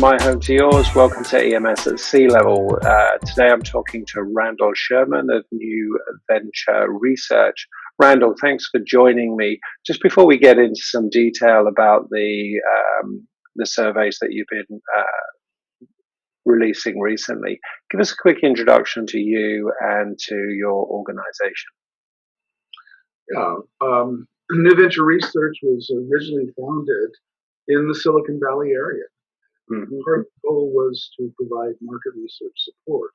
from my home to yours. Welcome to EMS at Sea Level. Today I'm talking to Randall Sherman of New Venture Research. Randall, thanks for joining me. Just before we get into some detail about the surveys that you've been releasing recently, give us a quick introduction to you and to your organization. New Venture Research was originally founded in the Silicon Valley area. Mm-hmm. Our goal was to provide market research support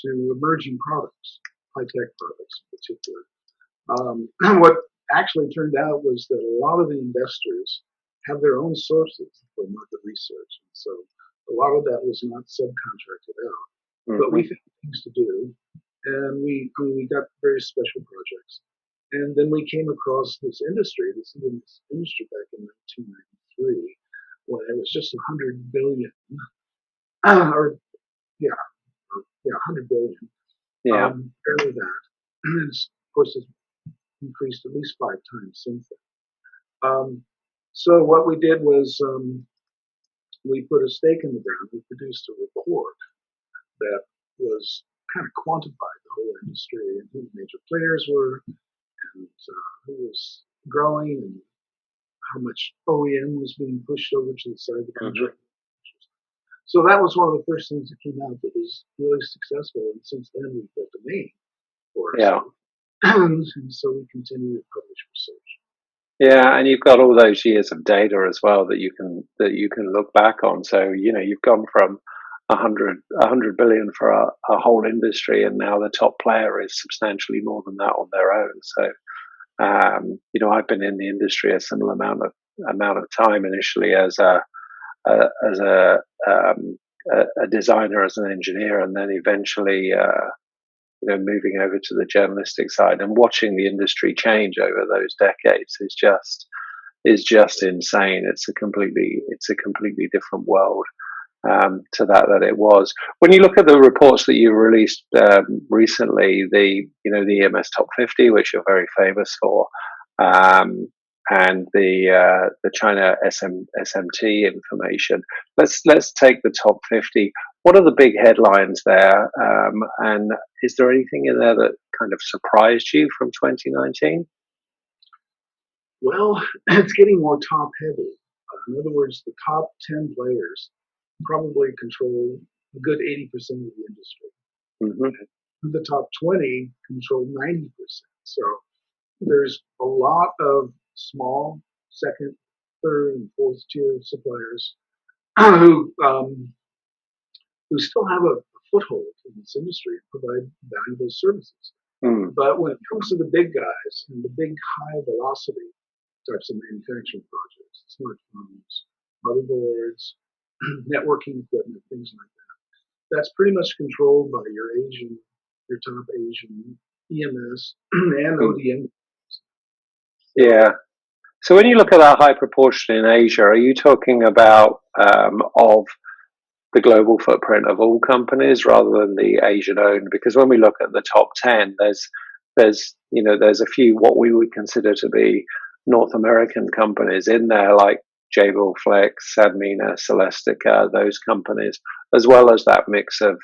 to emerging products, high-tech products in particular. What actually turned out was that a lot of the investors have their own sources for market research. And so a lot of that was not subcontracted out. Mm-hmm. But we found things to do, and we got very special projects. And then we came across this industry back in 1993, when it was just 100 billion, 100 billion. Yeah. Barely that. And of course, it's increased at least 5 times since then. So what we did was we put a stake in the ground. We produced a report that was kind of quantified the whole industry and who the major players were, and who was growing, and how much OEM was being pushed over to the side of the country. Mm-hmm. So that was one of the first things that came out that was really successful, and since then we've built a name for ourselves. Yeah. And so we continue to publish research. Yeah, and you've got all those years of data as well that you can look back on. So you've gone from 100 billion for a whole industry, and now the top player is substantially more than that on their own. So I've been in the industry a similar amount of time, initially as a designer, as an engineer, and then eventually moving over to the journalistic side, and watching the industry change over those decades is just insane. It's a completely different world to that it was. When you look at the reports that you released recently, the EMS Top 50, which you're very famous for, and the China SMT information. Let's take the top 50. What are the big headlines there? And is there anything in there that kind of surprised you from 2019? Well, it's getting more top heavy. In other words, the top 10 players probably control a good 80% of the industry. Mm-hmm. The top 20 control 90%. So there's a lot of small second, third, and fourth tier suppliers who still have a foothold in this industry and provide valuable services. Mm. But when it comes to the big guys and the big high velocity types of manufacturing projects, smartphones, motherboards, networking equipment, things like that, that's pretty much controlled by your top Asian EMS and ODM. Yeah. So when you look at that high proportion in Asia, are you talking about of the global footprint of all companies rather than the Asian owned? Because when we look at the top 10, there's a few what we would consider to be North American companies in there, like Jabil, Flex, Sanmina, Celestica, those companies, as well as that mix of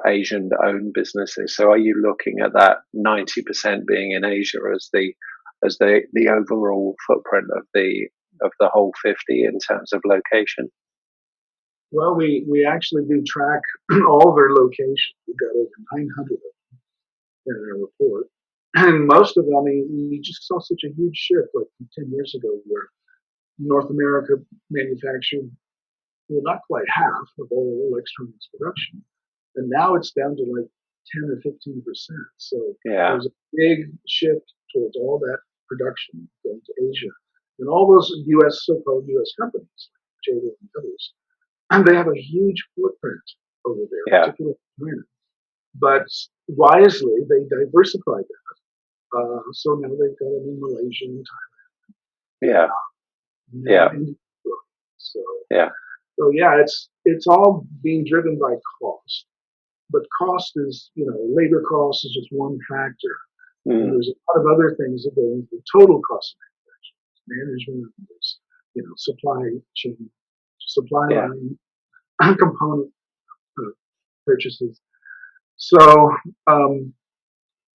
Asian owned businesses. So are you looking at that 90% being in Asia as the overall footprint of the whole 50 in terms of location? Well, we actually do track all their locations. We've got over 900 of them in our report. And most of them, we just saw such a huge shift like 10 years ago, where North America manufactured, well, not quite half of all electronics production. And now it's down to like 10 or 15%. So there's a big shift towards all that production going to Asia. And all those so-called U.S. companies, like Jabil and others, and they have a huge footprint over there, particularly in China. But wisely, they diversified that. So now they've got them in Malaysia and Thailand. So it's all being driven by cost. But cost is, labor cost is just one factor. Mm. There's a lot of other things that go into the total cost of manufacturing. Management, there's, supply chain supply Yeah. line component purchases. So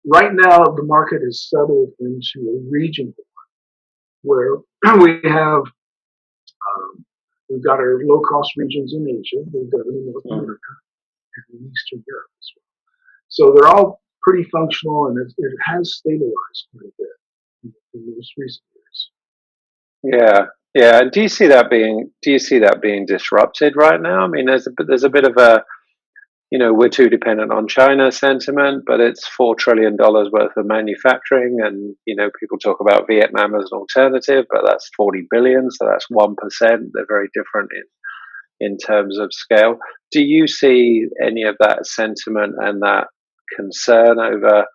right now, the market is settled into a region where we have we've got our low cost regions in Asia, we've got them in North America, and in Eastern Europe as well. So they're all pretty functional, and it has stabilized quite a bit in the most recent years. Yeah. Yeah. And do you see that being disrupted right now? I mean, there's a bit of a, we're too dependent on China sentiment, but it's $4 trillion worth of manufacturing, and people talk about Vietnam as an alternative, but that's 40 billion, so that's 1%. They're very different in terms of scale. Do you see any of that sentiment and that concern over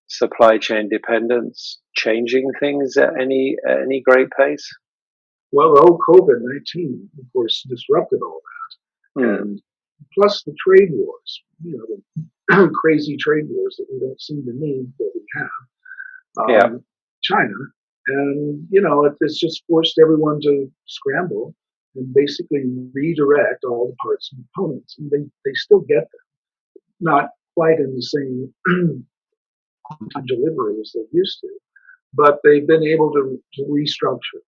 supply chain dependence changing things at any great pace? Well, the whole COVID-19, of course, disrupted all that, and plus the trade wars, the crazy trade wars that we don't seem to need, but we have. China, and it's just forced everyone to scramble and basically redirect all the parts and components. And they still get them, not quite in the same on-time delivery as they used to, but they've been able to restructure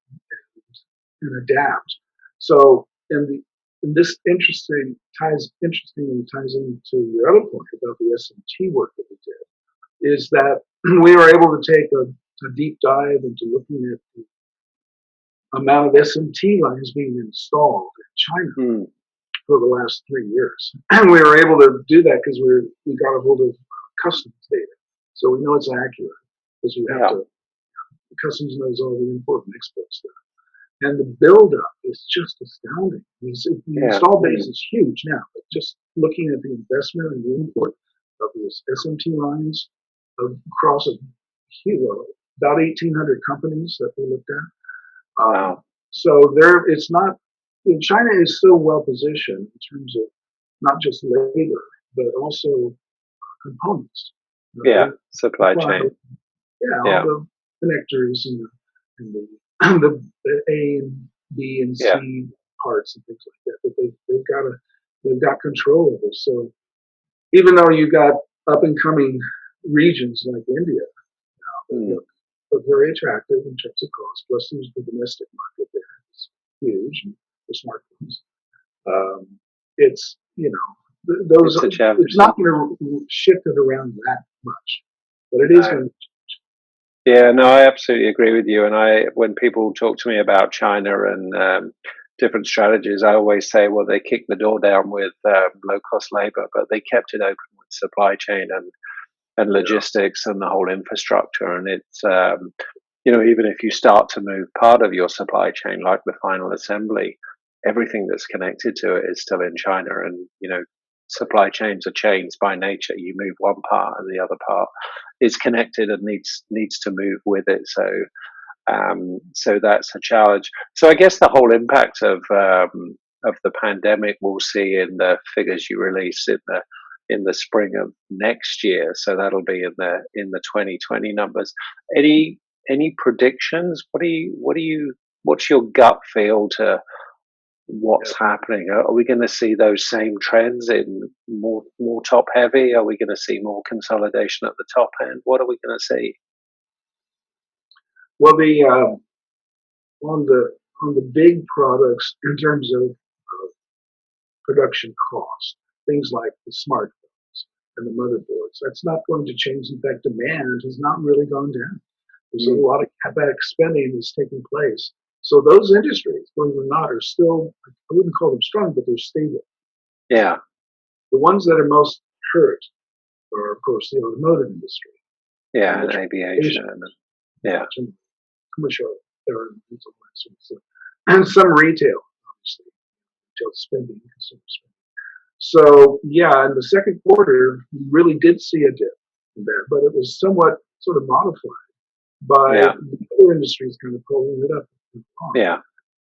and adapt. So, and this interestingly ties into your other point about the SMT work that we did, is that we were able to take a deep dive into looking at the amount of SMT lines being installed in China for the last 3 years. And we were able to do that because we got a hold of customs data. So we know it's accurate because we have to, customs knows all the import and export stuff. And the buildup is just astounding. The install base is huge now, but just looking at the investment and the import of these SMT lines across about 1,800 companies that we looked at. Wow. So it's not. China is so well positioned in terms of not just labor, but also components. Supply chain. All the connectors and the A and B and C parts and things like that. But they've got control of this. So even though you've got up and coming regions like India now, but very attractive in terms of cost. Plus, there's the domestic market there. It's huge for smartphones. It's those. It's not going to shift it around that much, but it is going to. Yeah, no, I absolutely agree with you. And when people talk to me about China and different strategies, I always say, well, they kicked the door down with low cost labor, but they kept it open with supply chain and logistics and the whole infrastructure. And it's, even if you start to move part of your supply chain, like the final assembly, everything that's connected to it is still in China. And, supply chains are chains by nature. You move one part and the other part is connected and needs to move with it. So that's a challenge. So I guess the whole impact of the pandemic we'll see in the figures you release in the spring of next year. So that'll be in the 2020 numbers. Any predictions? What's your gut feel to what's happening? Are we going to see those same trends in more top heavy? Are we going to see more consolidation at the top end? What are we going to see? Well, on the big products in terms of production cost, things like the smartphones and the motherboards, that's not going to change. In fact, demand has not really gone down. There's a lot of CapEx spending that's taking place. So those industries, believe it or not, are still, I wouldn't call them strong, but they're stable. Yeah. The ones that are most hurt are, of course, the automotive industry. Yeah, and aviation. Commercial airlines, and some retail, obviously, retail spending, consumer spending. So, in the second quarter, we really did see a dip in that, but it was somewhat sort of modified by the other industries kind of pulling it up. Yeah.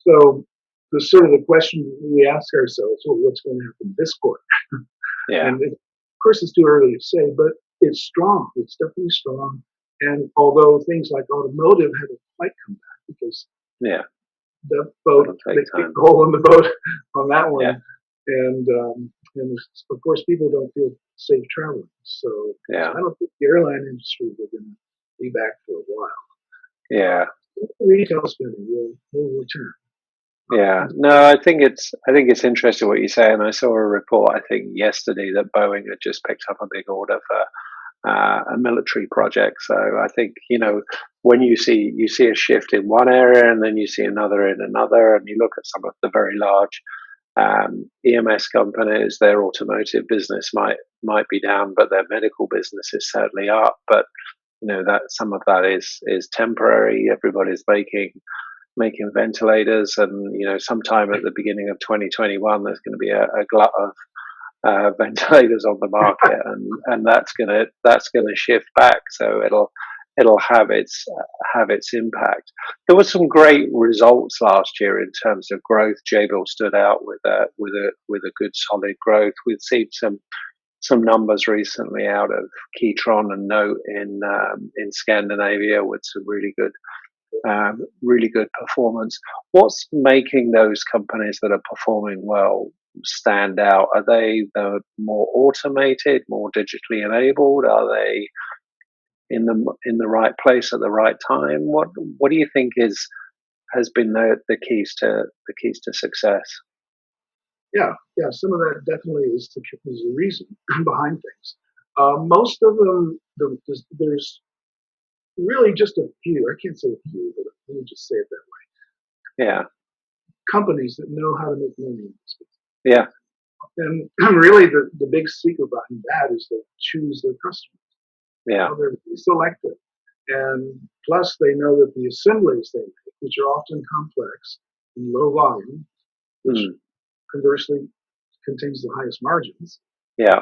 So the sort of the question we ask ourselves, well, what's going to happen this quarter? And of course, it's too early to say, but it's strong. It's definitely strong. And although things like automotive haven't quite come back because that boat, That'll they take kicked time. the hole in the boat on that Yeah, one. And of course, people don't feel safe traveling. So yeah, I don't think the airline industry is going to be back for a while. yeah. Retail spending will return. Yeah, no, I think it's interesting what you say, and I saw a report I think yesterday that Boeing had just picked up a big order for a military project. So I think when you see a shift in one area and then you see another in another, and you look at some of the very large EMS companies, their automotive business might be down, but their medical business is certainly up. But that some of that is temporary. Everybody's making ventilators, and sometime at the beginning of 2021 there's going to be a glut of ventilators on the market, and that's gonna shift back. So it'll have its impact. There was some great results last year in terms of growth. Jabil stood out with a good solid growth. We've seen some numbers recently out of Keytron and Note in Scandinavia with some really good performance. What's making those companies that are performing well stand out? Are they the more automated, more digitally enabled? Are they in the right place at the right time? What do you think has been the keys to success? Yeah. Some of that definitely is the reason behind things. Most of them, there's really just a few. I can't say a few, but let me just say it that way. Yeah, Companies that know how to make money in this business. yeah, And really, the big secret behind that is they choose their customers. yeah. They're really selective. And plus, they know that the assemblies they make, which are often complex and low volume, which Mm, conversely contains the highest margins. yeah,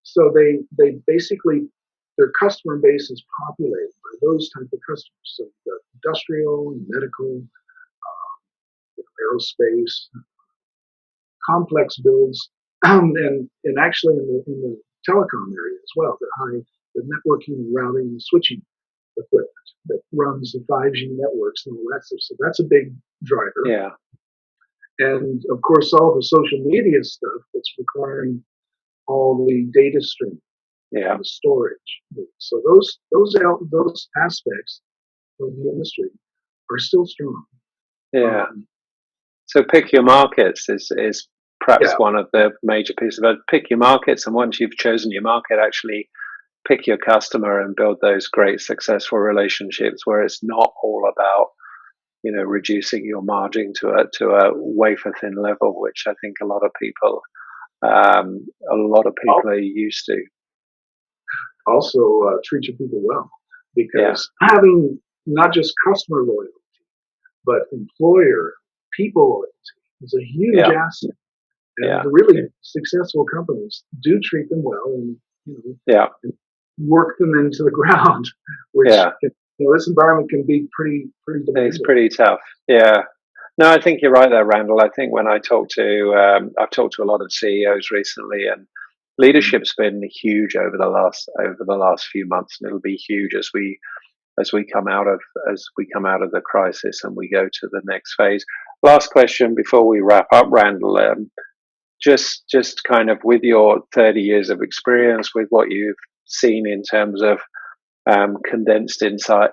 So they basically, their customer base is populated by those type of customers. So you've got industrial, medical, aerospace, complex builds, and actually in the telecom area as well, the networking and routing and switching equipment that runs the 5G networks and all that stuff. So that's a big driver. yeah, And of course, all the social media stuff that's requiring all the data stream yeah, and the storage. So those aspects of the industry are still strong. yeah. Um, So pick your markets is perhaps yeah, one of the major pieces of it. Pick your markets, and once you've chosen your market, actually pick your customer and build those great successful relationships where it's not all about reducing your margin to a wafer thin level, which I think a lot of people are used to. also treat your people well, Yeah, because having not just customer loyalty but employer people loyalty is a huge yeah, asset. And yeah, the really successful companies do treat them well, and yeah, work them into the ground, which yeah. this environment can be pretty It's demanding. pretty tough. Yeah. No, I think you're right there, Randall. I think when I've talked to a lot of CEOs recently, and leadership's been huge over the last few months, and it'll be huge as we come out of the crisis and we go to the next phase. Last question before we wrap up, Randall. Just kind of with your 30 years of experience, with what you've seen in terms of condensed insight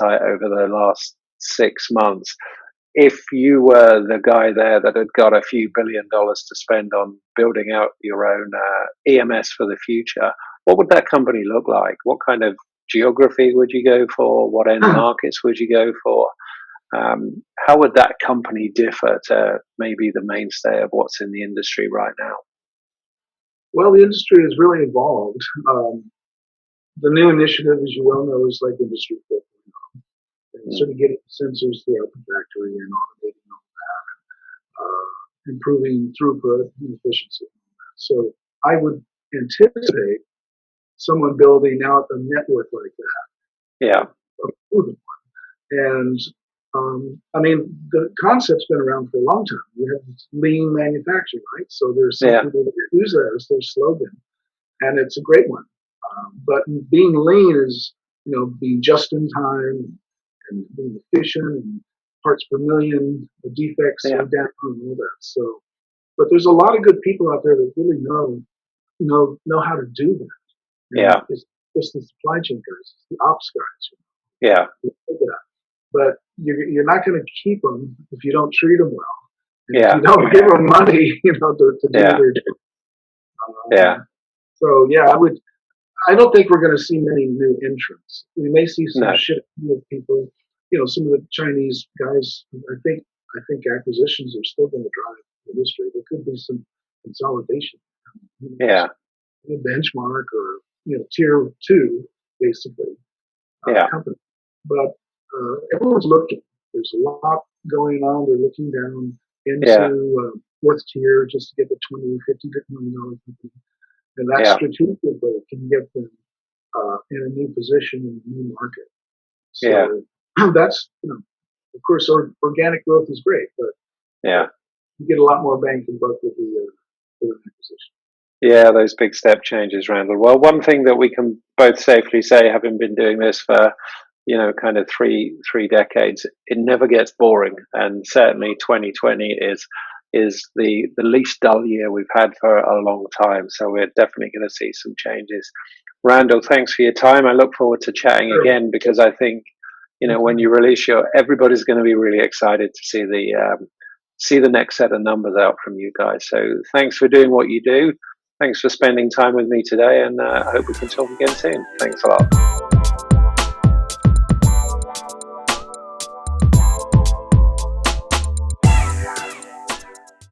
over the last 6 months. If you were the guy there that had got a few $1 billion to spend on building out your own EMS for the future, what would that company look like? What kind of geography would you go for? What end markets would you go for? How would that company differ to maybe the mainstay of what's in the industry right now? Well, the industry has really evolved. The new initiative, as you well know, is like Industry 4.0, and Mm, sort of getting sensors throughout the factory and automating all that, improving throughput and efficiency. So I would anticipate someone building out a network like that, yeah, a proven one. And I mean, the concept's been around for a long time. You have lean manufacturing, right? So there's some yeah, people that use that as their slogan, and it's a great one. But being lean is, being just in time and being efficient and parts per million, the defects are down, and all that. So, but there's a lot of good people out there that really know how to do that. Yeah. It's just the supply chain guys, it's the ops guys. Yeah. But you're not going to keep them if you don't treat them well. And Yeah. if you don't give them money, to do their job. Yeah. So yeah, I don't think we're going to see many new entrants. We may see some shifting of people. Some of the Chinese guys. I think acquisitions are still going to drive the industry. There could be some consolidation. Yeah. A benchmark or tier two, basically. Company. But everyone's looking. There's a lot going on. They're looking down into fourth tier just to get the $20, $50 million company. And that strategically can get them in a new position in a new market. So that's, of course, organic growth is great, but you get a lot more bang for the buck with the acquisition. Yeah, those big step changes, Randall. Well, one thing that we can both safely say, having been doing this for, kind of three decades, it never gets boring. And certainly 2020 is the least dull year we've had for a long time. So we're definitely going to see some changes. Randall, thanks for your time. I look forward to chatting again, because I think, when you release everybody's going to be really excited to see the next set of numbers out from you guys. So thanks for doing what you do. Thanks for spending time with me today, and I hope we can talk again soon. Thanks a lot.